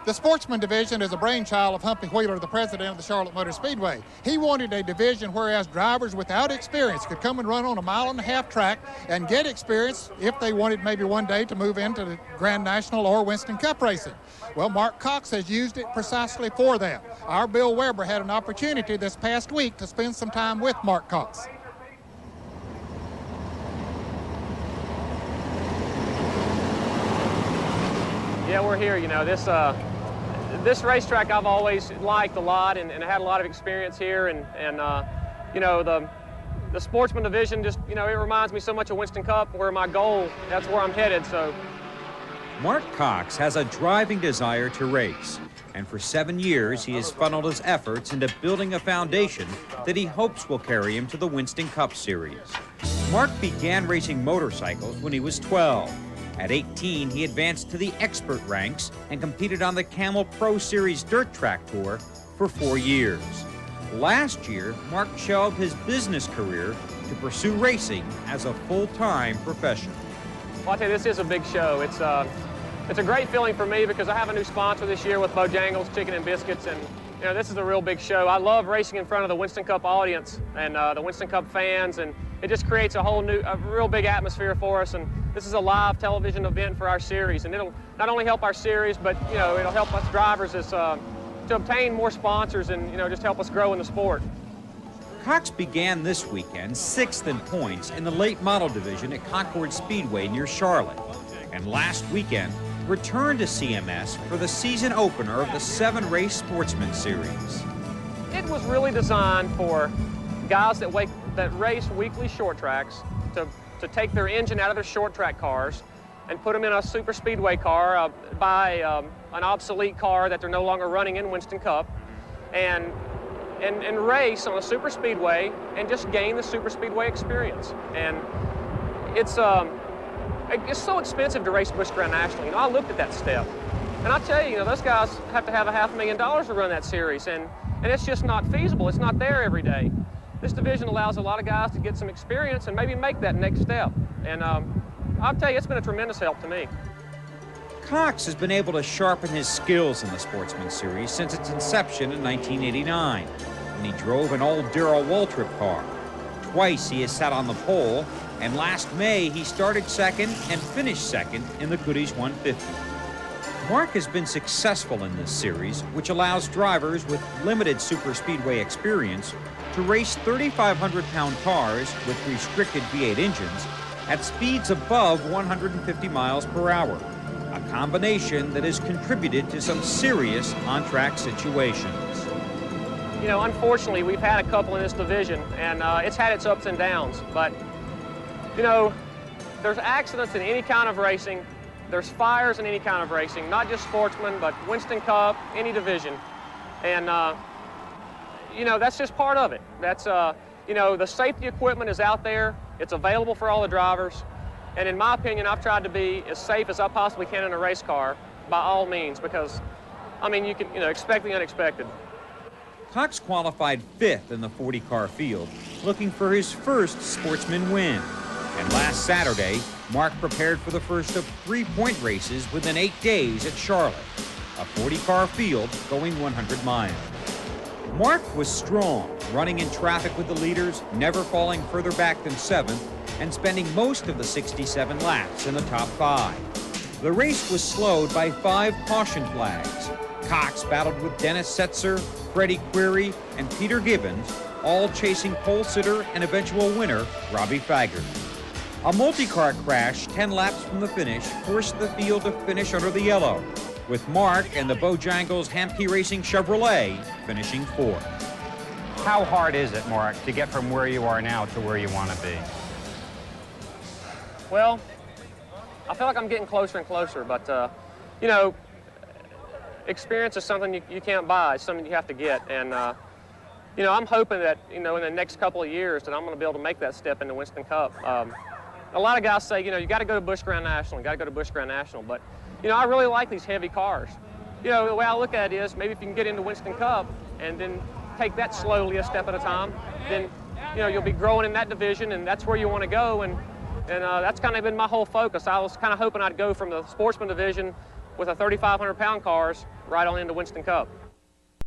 The Sportsman Division is a brainchild of Humpy Wheeler, the president of the Charlotte Motor Speedway. He wanted a division whereas drivers without experience could come and run on a 1.5-mile track and get experience if they wanted maybe one day to move into the Grand National or Winston Cup racing. Well, Mark Cox has used it precisely for that. Our Bill Weber had an opportunity this past week to spend some time with Mark Cox. Yeah, we're here. You know, this racetrack I've always liked a lot, and I had a lot of experience here. And you know, the Sportsman Division just, you know, it reminds me so much of Winston Cup, where my goal, that's where I'm headed. So, Mark Cox has a driving desire to race, and for 7 years he has funneled his efforts into building a foundation that he hopes will carry him to the Winston Cup Series. Mark began racing motorcycles when he was 12. At 18, he advanced to the expert ranks and competed on the Camel Pro Series Dirt Track Tour for 4 years. Last year, Mark shelved his business career to pursue racing as a full-time profession. Well, I'll tell you, this is a big show. It's a great feeling for me because I have a new sponsor this year with Bojangles Chicken and Biscuits, and you know, this is a real big show. I love racing in front of the Winston Cup audience and the Winston Cup fans, and it just creates a real big atmosphere for us. And this is a live television event for our series, and it'll not only help our series, but you know, it'll help us drivers to obtain more sponsors and, you know, just help us grow in the sport. Cox began this weekend 6th in points in the late model division at Concord Speedway near Charlotte, and last weekend returned to CMS for the season opener of the 7-race Sportsman Series. It was really designed for guys that race weekly short tracks to take their engine out of their short track cars and put them in a super speedway car, buy an obsolete car that they're no longer running in Winston Cup, and race on a super speedway and just gain the super speedway experience. And it's so expensive to race Busch Grand National. You know, I looked at that step, and I tell you, those guys have to have $500,000 to run that series, and it's just not feasible. It's not there every day. This division allows a lot of guys to get some experience and maybe make that next step. And I'll tell you, it's been a tremendous help to me. Cox has been able to sharpen his skills in the Sportsman Series since its inception in 1989, when he drove an old Darrell Waltrip car. Twice he has sat on the pole, and last May he started second and finished second in the Goodies 150. Mark has been successful in this series, which allows drivers with limited super speedway experience to race 3,500-pound cars with restricted V8 engines at speeds above 150 miles per hour, a combination that has contributed to some serious on-track situations. You know, unfortunately, we've had a couple in this division, and it's had its ups and downs, but, you know, there's accidents in any kind of racing. There's fires in any kind of racing, not just Sportsman, but Winston Cup, any division. And, you know, that's just part of it. That's, you know, the safety equipment is out there. It's available for all the drivers. And in my opinion, I've tried to be as safe as I possibly can in a race car by all means, because, I mean, you can, you know, expect the unexpected. Cox qualified 5th in the 40-car field, looking for his first Sportsman win. And last Saturday, Mark prepared for the first of 3-point races within 8 days at Charlotte, a 40-car field going 100 miles. Mark was strong, running in traffic with the leaders, never falling further back than 7th, and spending most of the 67 laps in the top 5. The race was slowed by 5 caution flags. Cox battled with Dennis Setzer, Freddie Query, and Peter Gibbons, all chasing pole sitter and eventual winner, Robbie Faggart. A multi-car crash 10 laps from the finish forced the field to finish under the yellow, with Mark and the Bojangles Hampshire Racing Chevrolet finishing 4th. How hard is it, Mark, to get from where you are now to where you want to be? Well, I feel like I'm getting closer and closer, but, you know, experience is something you can't buy. It's something you have to get. And, you know, I'm hoping that, you know, in the next couple of years that I'm going to be able to make that step into Winston Cup. A lot of guys say, you know, you got to go to Busch Grand National, you got to go to Busch Grand National. But, you know, I really like these heavy cars. You know, the way I look at it is maybe if you can get into Winston Cup and then take that slowly a step at a time, then, you know, you'll be growing in that division, and that's where you want to go. And that's kind of been my whole focus. I was kind of hoping I'd go from the Sportsman Division with a 3,500-pound cars right on into Winston Cup.